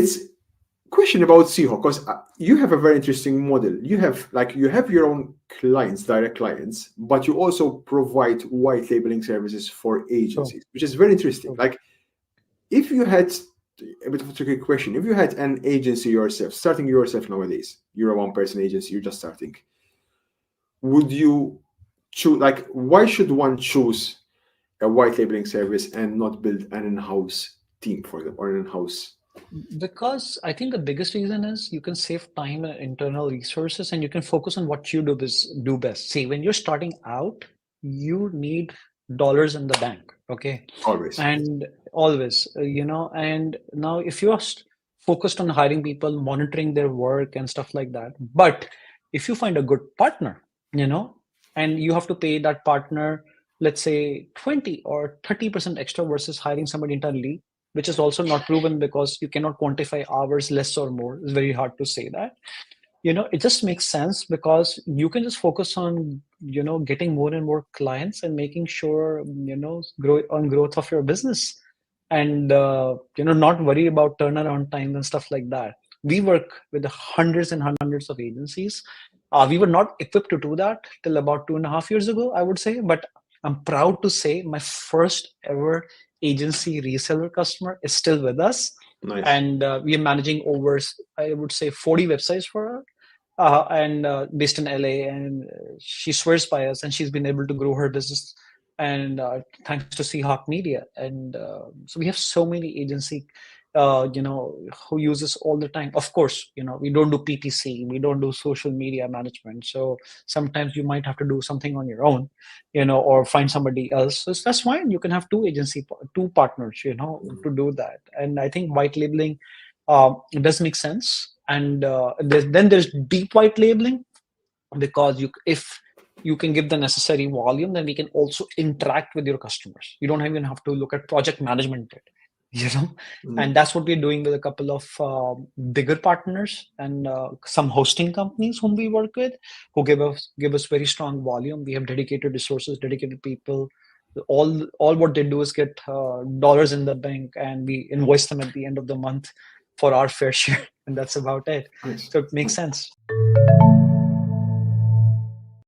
it's question about Seahawk, because you have a very interesting model. You have your own clients, direct clients, but you also provide white labeling services for True. agencies, which is very interesting. True. Like, if you had a bit of a tricky question, if you had an agency yourself, starting yourself nowadays, you're a one-person agency, you're just starting, would you choose, like, why should one choose a white labeling service and not build an in-house team for them, or an in-house? Because I think the biggest reason is you can save time and internal resources, and you can focus on what you do best. See, when you're starting out, you need dollars in the bank, okay? Always. And always, and now if you're focused on hiring people, monitoring their work and stuff like that, but if you find a good partner, and you have to pay that partner, let's say 20 or 30% extra versus hiring somebody internally, which is also not proven because you cannot quantify hours less or more. It's very hard to say that. It just makes sense because you can just focus on, getting more and more clients and making sure, growth of your business, and, not worry about turnaround time and stuff like that. We work with hundreds and hundreds of agencies. We were not equipped to do that till about 2.5 years ago, I would say, but I'm proud to say my first ever agency reseller customer is still with us. Nice. And we are managing over, I would say, 40 websites for her, and based in LA. And she swears by us, and she's been able to grow her business. And thanks to Seahawk Media. And so we have so many agency, who use us all the time. Of course, we don't do PPC, we don't do social media management. So sometimes you might have to do something on your own, or find somebody else. So that's fine. You can have two partners, to do that. And I think white labeling it does make sense. And then there's deep white labeling, because if you can give the necessary volume, then we can also interact with your customers. You don't even have to look at project management bit, and that's what we're doing with a couple of bigger partners, and some hosting companies whom we work with, who give us very strong volume. We have dedicated resources, dedicated people. All what they do is get dollars in the bank, and we invoice them at the end of the month for our fair share, and that's about it. Nice. So it makes sense.